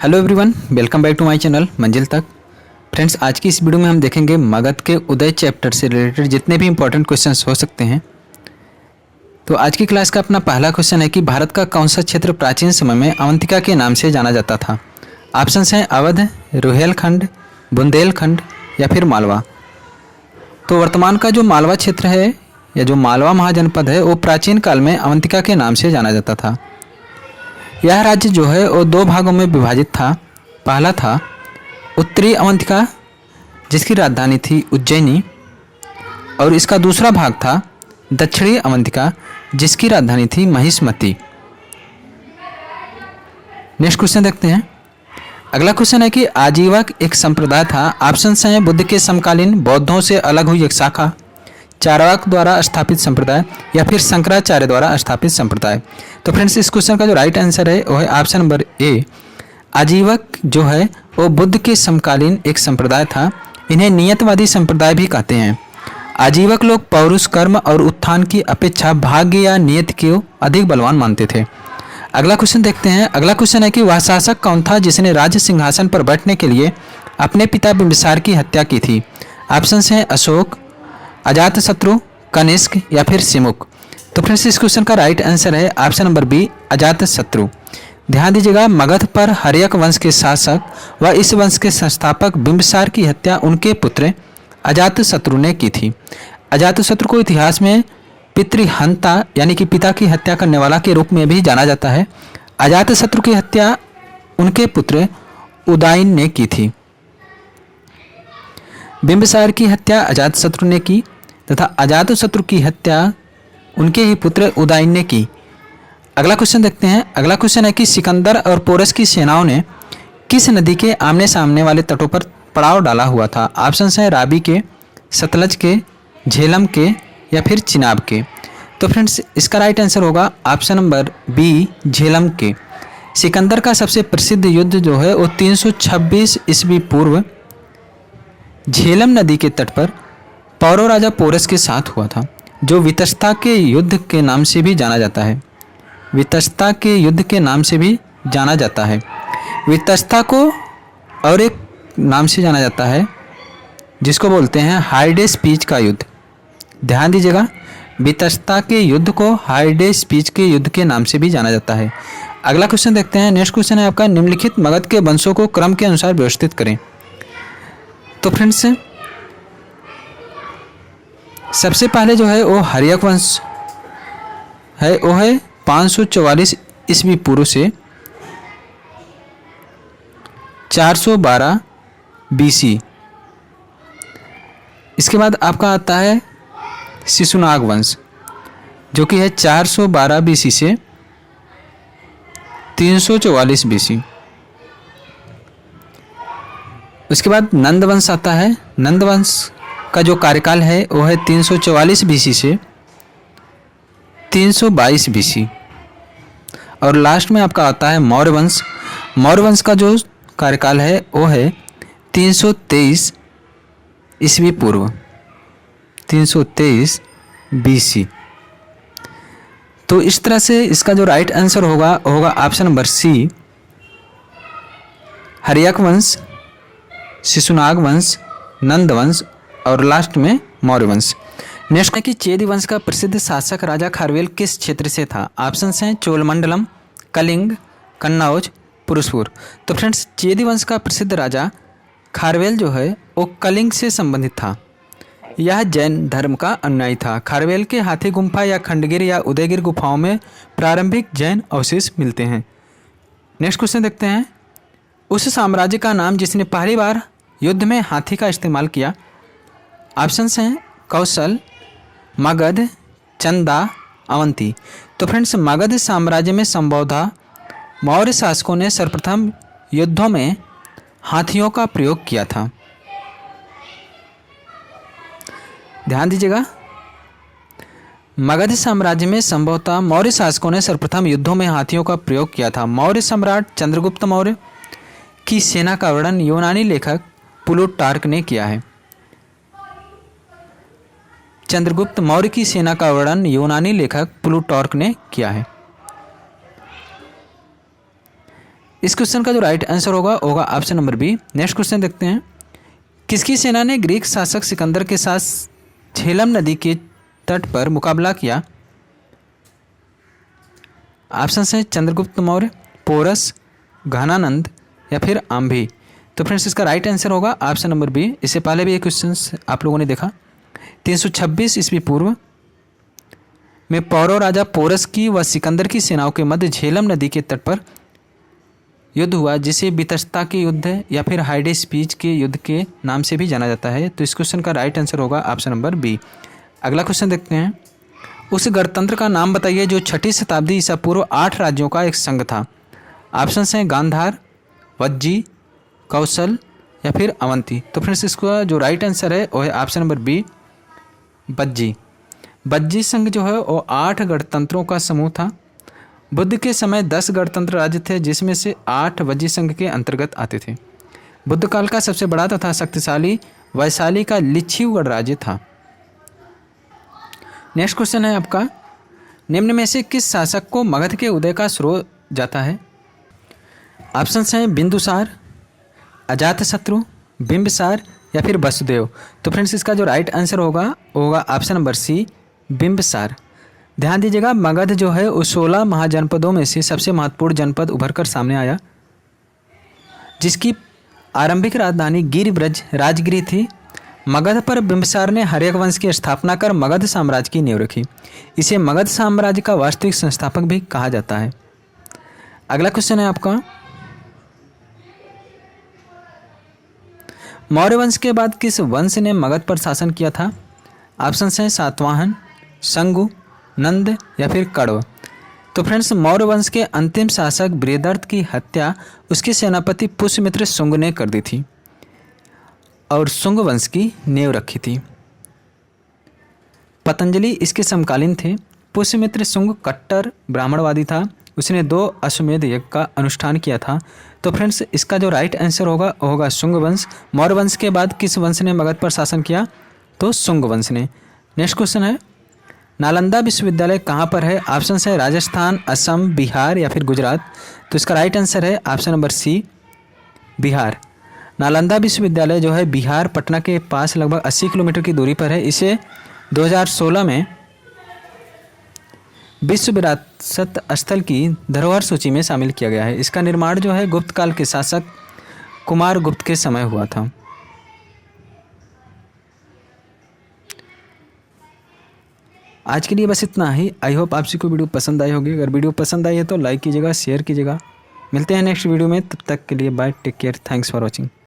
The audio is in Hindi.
Hello everyone, welcome back to my channel Manzil Tak. Friends, आज की इस वीडियो में हम देखेंगे मगध के उदय चैप्टर से रिलेटेड जितने भी इंपॉर्टेंट क्वेश्चंस हो सकते हैं। तो आज की क्लास का अपना पहला क्वेश्चन है कि भारत का कौन सा क्षेत्र प्राचीन समय में अवंतिका के नाम से जाना जाता था। ऑप्शंस हैं अवध, रुहेलखंड, बुंदेलखंड या फिर मालवा। तो वर्तमान का जो मालवा क्षेत्र है या जो मालवा महाजनपद है वो प्राचीन काल में अवंतिका के नाम से जाना जाता था। यह राज्य जो है वो दो भागों में विभाजित था। पहला था उत्तरी अवंतिका जिसकी राजधानी थी उज्जैनी, और इसका दूसरा भाग था दक्षिणी अवंतिका जिसकी राजधानी थी महिष्मती। नेक्स्ट क्वेश्चन देखते हैं। अगला क्वेश्चन है कि आजीवक एक संप्रदाय था। ऑप्शंस हैं बुद्ध के समकालीन बौद्धों से अलग हुई एक शाखा, चारवाक द्वारा स्थापित संप्रदाय या फिर शंकराचार्य द्वारा स्थापित संप्रदाय। तो फ्रेंड्स, इस क्वेश्चन का जो राइट आंसर है वो है ऑप्शन नंबर ए। आजीवक जो है वो बुद्ध के समकालीन एक संप्रदाय था। इन्हें नियतवादी संप्रदाय भी कहते हैं। आजीवक लोग पौरुष, कर्म और उत्थान की अपेक्षा भाग्य या नियत को अधिक बलवान मानते थे। अगला क्वेश्चन देखते हैं। अगला क्वेश्चन है कि वह शासक कौन था जिसने राज्य सिंहासन पर बैठने के लिए अपने पिता बिंबिसार की हत्या की थी। ऑप्शंस हैं अशोक, अजातशत्रु, कनिष्क या फिर सिमुक। तो फ्रेंड्स, इस क्वेश्चन का राइट आंसर है ऑप्शन नंबर बी, अजातशत्रु। ध्यान दीजिएगा, मगध पर हर्यक वंश के शासक व इस वंश के संस्थापक बिंबिसार की हत्या उनके पुत्र अजातशत्रु ने की थी। अजातशत्रु को इतिहास में पितृहंता यानी कि पिता की हत्या करने वाला के रूप में भी जाना जाता है। अजातशत्रु की हत्या उनके पुत्र उदयन ने की थी। बिंबिसार की हत्या अजातशत्रु ने की तथा अजातशत्रु की हत्या उनके ही पुत्र उदयन ने की। अगला क्वेश्चन देखते हैं। अगला क्वेश्चन है कि सिकंदर और पोरस की सेनाओं ने किस नदी के आमने सामने वाले तटों पर पड़ाव डाला हुआ था। ऑप्शंस हैं रावी के, सतलज के, झेलम के या फिर चिनाब के। तो फ्रेंड्स, इसका राइट आंसर होगा ऑप्शन नंबर बी, झेलम के। सिकंदर का सबसे प्रसिद्ध युद्ध जो है वो 326 ईस्वी पूर्व झेलम नदी के तट पर पौरव राजा पोरस के साथ हुआ था, जो वितस्ता के युद्ध के नाम से भी जाना जाता है। वितस्ता के युद्ध के नाम से भी जाना जाता है। वितस्ता को और एक नाम से जाना जाता है जिसको बोलते हैं हाइडे स्पीच का युद्ध। ध्यान दीजिएगा, वितस्ता के युद्ध को हाइडे स्पीच के युद्ध के नाम से भी जाना जाता है। अगला क्वेश्चन देखते हैं। नेक्स्ट क्वेश्चन है आपका, निम्नलिखित मगध के वंशों को क्रम के अनुसार व्यवस्थित करें। तो फ्रेंड्स, सबसे पहले जो है वो हर्यक वंश है, वो है 544 ईस्वी पूर्व से 412 बीसी। इसके बाद आपका आता है शिशुनाग वंश जो कि है 412 बीसी से 344 बीसी। उसके बाद नंद वंश आता है। नंद वंश का जो कार्यकाल है वो है 344 बीसी से 322 बीसी। और लास्ट में आपका आता है मौर्य वंश। मौर्य वंश का जो कार्यकाल है वो है 323 ईस्वी पूर्व, 323 बीसी। तो इस तरह से इसका जो राइट आंसर होगा ऑप्शन नंबर सी, हर्यक वंश, शिशुनाग वंश, नंद वंश और लास्ट में मौर्य वंश। नेक्स्ट है कि चेदी वंश का प्रसिद्ध शासक राजा खारवेल किस क्षेत्र से था। ऑप्शंस हैं चोलमंडलम, कलिंग, कन्नौज, पुरुषपुर। तो फ्रेंड्स, चेदी वंश का प्रसिद्ध राजा खारवेल जो है वो कलिंग से संबंधित था। यह जैन धर्म का अनुयायी था। खारवेल के हाथी गुम्फा या खंडगिर या उदयगिर गुफाओं में प्रारंभिक जैन अवशेष मिलते हैं। नेक्स्ट क्वेश्चन देखते हैं। उस साम्राज्य का नाम जिसने पहली बार युद्ध में हाथी का इस्तेमाल किया। ऑप्शंस हैं कौशल, मगध, चंदा, अवंती। तो फ्रेंड्स, मगध साम्राज्य में संभवतः मौर्य शासकों ने सर्वप्रथम युद्धों में हाथियों का प्रयोग किया था। ध्यान दीजिएगा, मगध साम्राज्य में संभवतः मौर्य शासकों ने सर्वप्रथम युद्धों में हाथियों का प्रयोग किया था। मौर्य सम्राट चंद्रगुप्त मौर्य की सेना का वर्णन यूनानी लेखक प्लूटार्क ने किया है। चंद्रगुप्त मौर्य की सेना का वर्णन यूनानी लेखक प्लूटार्क ने किया है। इस क्वेश्चन का जो राइट आंसर होगा option number B. Next question देखते हैं। किसकी सेना ने ग्रीक शासक सिकंदर के साथ झेलम नदी के तट पर मुकाबला किया? ऑप्शन है चंद्रगुप्त मौर्य, पोरस, घनानंद या फिर आम्भी। तो फ्रेंड्स इसका राइट आंसर होगा ऑप्शन नंबर बी। इससे पहले भी ये क्वेश्चन आप लोगों ने देखा। 326 ईस्वी पूर्व में पौरव राजा पोरस की व सिकंदर की सेनाओं के मध्य झेलम नदी के तट पर युद्ध हुआ, जिसे बितस्ता के युद्ध या फिर हाइडेस्पीच के युद्ध के नाम से भी जाना जाता है। तो इस क्वेश्चन का राइट आंसर होगा ऑप्शन नंबर बी। अगला क्वेश्चन देखते हैं। उस गणतंत्र का नाम बताइए जो 6ठी शताब्दी ईसा पूर्व 8 राज्यों का एक संघ था। ऑप्शन हैं गांधार, वज्जी, कौशल या फिर अवंती। तो फ्रेंड्स इसका जो राइट आंसर है वो है option number B, Vajji. Vajji Sangh जो है वो 8 गणतंत्रों का समूह था। बुद्ध के समय 10 गणतंत्र राज्य थे, जिसमें से 8 वज्जी संघ के अंतर्गत आते थे। बुद्ध काल का सबसे बड़ा तथा शक्तिशाली वैशाली का लिच्छिवगढ़ राज्य था। नेक्स्ट क्वेश्चन है आपका। निम्न में से किस शासक को मगध के उदय का श्रेय जाता है? ऑप्शन हैं बिंदुसार, अजातशत्रु, बिंबिसार या फिर वसुदेव। तो फ्रेंड्स इसका जो राइट आंसर होगा ऑप्शन नंबर सी, बिंबिसार। ध्यान दीजिएगा, मगध जो है उस 16 महाजनपदों में से सबसे महत्वपूर्ण जनपद उभरकर सामने आया, जिसकी आरंभिक राजधानी गिरिब्रज राजगिरी थी। मगध पर बिंबिसार ने हर्यक वंश की स्थापना कर मगध साम्राज्य की नींव रखी। इसे मगध साम्राज्य का वास्तविक संस्थापक भी कहा जाता है। अगला क्वेश्चन है आपका। मौर्य वंश के बाद किस वंश ने मगध पर शासन किया था? ऑप्शन हैं सातवाहन, शंगु, नंद या फिर कण्व। तो फ्रेंड्स मौर्य वंश के अंतिम शासक बृहदर्थ की हत्या उसके सेनापति पुष्यमित्र शुंग ने कर दी थी और शुंग वंश की नींव रखी थी। पतंजलि इसके समकालीन थे। पुष्यमित्र शुंग कट्टर ब्राह्मणवादी था। उसने 2 अश्वमेध यज्ञ का अनुष्ठान किया था। तो फ्रेंड्स इसका जो राइट आंसर होगा शुंग वंश। मौर्य वंश के बाद किस वंश ने मगध पर शासन किया? तो शुंग वंश ने। नेक्स्ट क्वेश्चन है। नालंदा विश्वविद्यालय कहाँ पर है? ऑप्शन है राजस्थान, असम, बिहार या फिर गुजरात। तो इसका राइट आंसर है option number C, Bihar. Nalanda विश्वविद्यालय जो है बिहार पटना के पास लगभग 80 किलोमीटर की दूरी पर है। इसे 2016 में विश्व विरासत स्थल की धरोहर सूची में शामिल किया गया है। इसका निर्माण जो है गुप्त काल के शासक कुमार गुप्त के समय हुआ था। आज के लिए बस इतना ही। आई होप आप को वीडियो पसंद आई होगी। अगर वीडियो पसंद आई है तो लाइक कीजिएगा, शेयर कीजिएगा। मिलते हैं नेक्स्ट वीडियो में, तब तक के लिए bye, take care, thanks for watching.